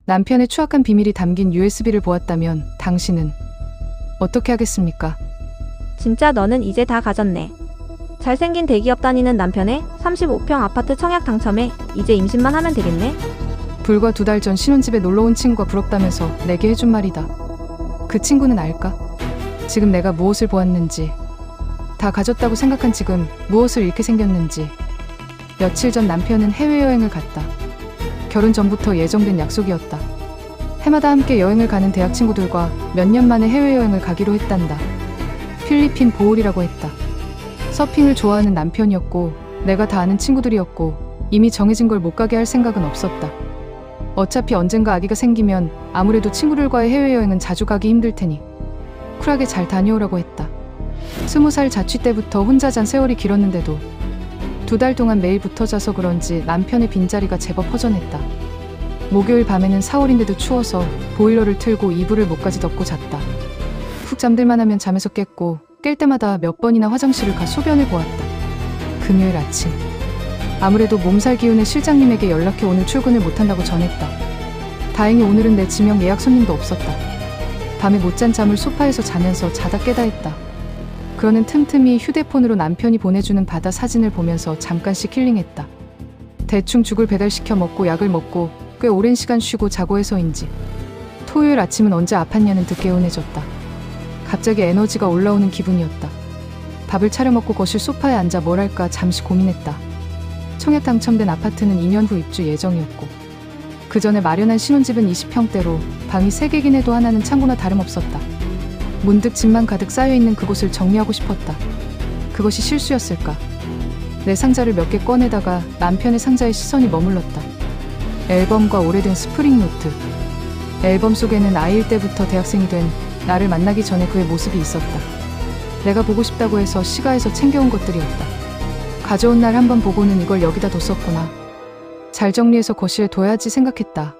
남편의 추악한 비밀이 담긴 USB를 보았다면 당신은 어떻게 하겠습니까? 진짜 너는 이제 다 가졌네. 잘생긴 대기업 다니는 남편의 35평 아파트 청약 당첨에 이제 임신만 하면 되겠네. 불과 2달 전 신혼집에 놀러온 친구가 부럽다면서 내게 해준 말이다. 그 친구는 알까? 지금 내가 무엇을 보았는지, 다 가졌다고 생각한 지금 무엇을 잃게 생겼는지. 며칠 전 남편은 해외여행을 갔다. 결혼 전부터 예정된 약속이었다. 해마다 함께 여행을 가는 대학 친구들과 몇 년 만에 해외여행을 가기로 했단다. 필리핀 보홀이라고 했다. 서핑을 좋아하는 남편이었고 내가 다 아는 친구들이었고 이미 정해진 걸 못 가게 할 생각은 없었다. 어차피 언젠가 아기가 생기면 아무래도 친구들과의 해외여행은 자주 가기 힘들 테니 쿨하게 잘 다녀오라고 했다. 20살 자취 때부터 혼자 잔 세월이 길었는데도 2달 동안 매일 붙어 자서 그런지 남편의 빈자리가 제법 허전했다. 목요일 밤에는 4월인데도 추워서 보일러를 틀고 이불을 목까지 덮고 잤다. 푹 잠들만 하면 잠에서 깼고 깰 때마다 몇 번이나 화장실을 가 소변을 보았다. 금요일 아침, 아무래도 몸살 기운에 실장님에게 연락해 오늘 출근을 못한다고 전했다. 다행히 오늘은 내 지명 예약 손님도 없었다. 밤에 못 잔 잠을 소파에서 자면서 자다 깨다 했다. 그러는 틈틈이 휴대폰으로 남편이 보내주는 바다 사진을 보면서 잠깐씩 힐링했다. 대충 죽을 배달시켜 먹고 약을 먹고 꽤 오랜 시간 쉬고 자고 해서인지 토요일 아침은 언제 아팠냐는 듯 개운해졌다. 갑자기 에너지가 올라오는 기분이었다. 밥을 차려 먹고 거실 소파에 앉아 뭘 할까 잠시 고민했다. 청약 당첨된 아파트는 2년 후 입주 예정이었고 그 전에 마련한 신혼집은 20평대로 방이 3개긴 해도 하나는 창고나 다름없었다. 문득 짐만 가득 쌓여있는 그곳을 정리하고 싶었다. 그것이 실수였을까? 내 상자를 몇 개 꺼내다가 남편의 상자에 시선이 머물렀다. 앨범과 오래된 스프링 노트. 앨범 속에는 아이일 때부터 대학생이 된 나를 만나기 전에 그의 모습이 있었다. 내가 보고 싶다고 해서 시가에서 챙겨온 것들이었다. 가져온 날 한번 보고는 이걸 여기다 뒀었구나. 잘 정리해서 거실에 둬야지 생각했다.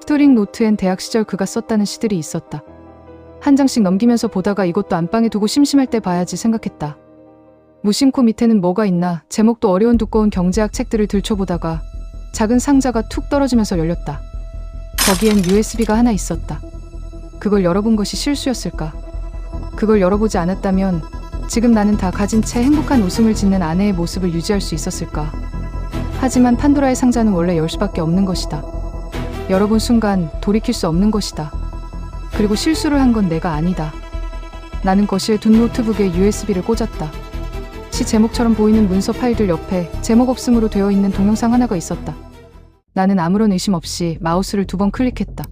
스프링 노트엔 대학 시절 그가 썼다는 시들이 있었다. 한 장씩 넘기면서 보다가 이것도 안방에 두고 심심할 때 봐야지 생각했다. 무심코 밑에는 뭐가 있나 제목도 어려운 두꺼운 경제학 책들을 들춰보다가 작은 상자가 툭 떨어지면서 열렸다. 거기엔 USB가 하나 있었다. 그걸 열어본 것이 실수였을까? 그걸 열어보지 않았다면 지금 나는 다 가진 채 행복한 웃음을 짓는 아내의 모습을 유지할 수 있었을까? 하지만 판도라의 상자는 원래 열 수밖에 없는 것이다. 열어본 순간 돌이킬 수 없는 것이다. 그리고 실수를 한 건 내가 아니다. 나는 거실에 둔 노트북에 USB를 꽂았다. 시 제목처럼 보이는 문서 파일들 옆에 제목 없음으로 되어 있는 동영상 하나가 있었다. 나는 아무런 의심 없이 마우스를 2번 클릭했다.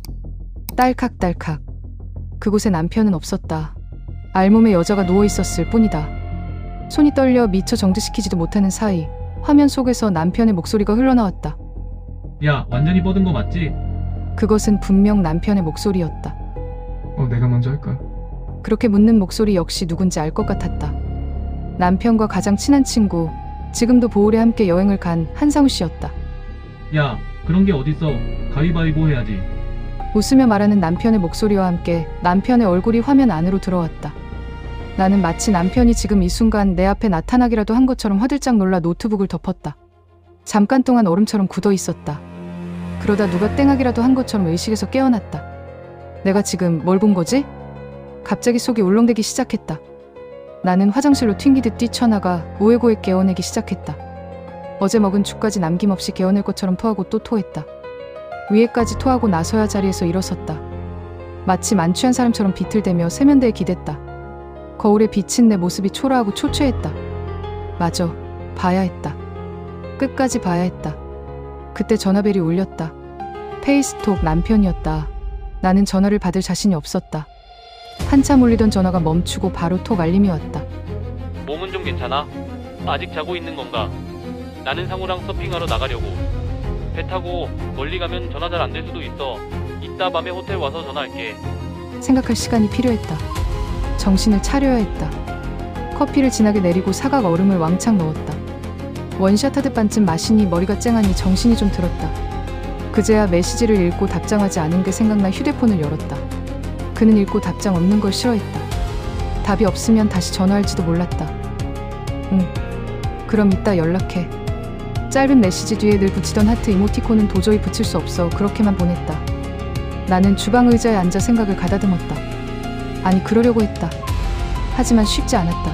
딸칵딸칵. 그곳에 남편은 없었다. 알몸에 여자가 누워있었을 뿐이다. 손이 떨려 미처 정지시키지도 못하는 사이 화면 속에서 남편의 목소리가 흘러나왔다. 야, 완전히 뻗은 거 맞지? 그것은 분명 남편의 목소리였다. 내가 먼저 할까? 그렇게 묻는 목소리 역시 누군지 알 것 같았다. 남편과 가장 친한 친구, 지금도 보홀에 함께 여행을 간 한상우 씨였다. 야, 그런 게 어딨어. 가위바위보 해야지. 웃으며 말하는 남편의 목소리와 함께 남편의 얼굴이 화면 안으로 들어왔다. 나는 마치 남편이 지금 이 순간 내 앞에 나타나기라도 한 것처럼 화들짝 놀라 노트북을 덮었다. 잠깐 동안 얼음처럼 굳어 있었다. 그러다 누가 땡하기라도 한 것처럼 의식에서 깨어났다. 내가 지금 뭘 본 거지? 갑자기 속이 울렁대기 시작했다. 나는 화장실로 튕기듯 뛰쳐나가 오해고해 깨어내기 시작했다. 어제 먹은 죽까지 남김없이 개어낼 것처럼 토하고 또 토했다. 위에까지 토하고 나서야 자리에서 일어섰다. 마치 만취한 사람처럼 비틀대며 세면대에 기댔다. 거울에 비친 내 모습이 초라하고 초췌했다. 맞아, 봐야 했다. 끝까지 봐야 했다. 그때 전화벨이 울렸다. 페이스톡 남편이었다. 나는 전화를 받을 자신이 없었다. 한참 울리던 전화가 멈추고 바로 톡 알림이 왔다. 몸은 좀 괜찮아? 아직 자고 있는 건가? 나는 상우랑 서핑하러 나가려고. 배 타고 멀리 가면 전화 잘 안 될 수도 있어. 이따 밤에 호텔 와서 전화할게. 생각할 시간이 필요했다. 정신을 차려야 했다. 커피를 진하게 내리고 사각 얼음을 왕창 넣었다. 원샷 하듯 반쯤 마시니 머리가 쨍하니 정신이 좀 들었다. 그제야 메시지를 읽고 답장하지 않은 게 생각나 휴대폰을 열었다. 그는 읽고 답장 없는 걸 싫어했다. 답이 없으면 다시 전화할지도 몰랐다. 그럼 이따 연락해. 짧은 메시지 뒤에 늘 붙이던 하트 이모티콘은 도저히 붙일 수 없어 그렇게만 보냈다. 나는 주방 의자에 앉아 생각을 가다듬었다. 아니, 그러려고 했다. 하지만 쉽지 않았다.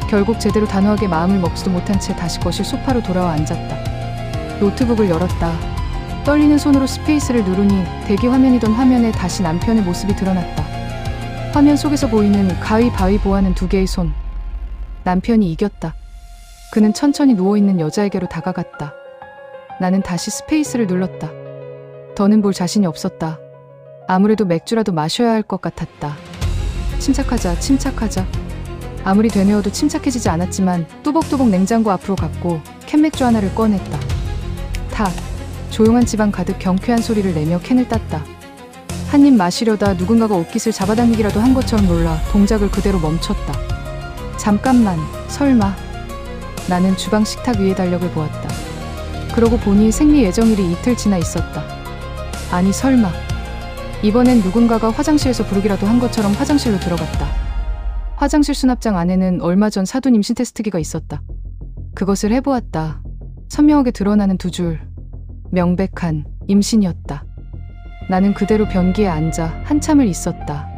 결국 제대로 단호하게 마음을 먹지도 못한 채 다시 거실 소파로 돌아와 앉았다. 노트북을 열었다. 떨리는 손으로 스페이스를 누르니 대기 화면이던 화면에 다시 남편의 모습이 드러났다. 화면 속에서 보이는 가위바위보하는 두 개의 손. 남편이 이겼다. 그는 천천히 누워있는 여자에게로 다가갔다. 나는 다시 스페이스를 눌렀다. 더는 볼 자신이 없었다. 아무래도 맥주라도 마셔야 할 것 같았다. 침착하자, 침착하자. 아무리 되뇌어도 침착해지지 않았지만 뚜벅뚜벅 냉장고 앞으로 갔고 캔맥주 하나를 꺼냈다. 탁! 조용한 집안 가득 경쾌한 소리를 내며 캔을 땄다. 한 입 마시려다 누군가가 옷깃을 잡아당기기라도 한 것처럼 놀라 동작을 그대로 멈췄다. 잠깐만, 설마. 나는 주방 식탁 위의 달력을 보았다. 그러고 보니 생리 예정일이 이틀 지나 있었다. 아니, 설마. 이번엔 누군가가 화장실에서 부르기라도 한 것처럼 화장실로 들어갔다. 화장실 수납장 안에는 얼마 전 사둔 임신 테스트기가 있었다. 그것을 해보았다. 선명하게 드러나는 두 줄. 명백한 임신이었다. 나는 그대로 변기에 앉아 한참을 있었다.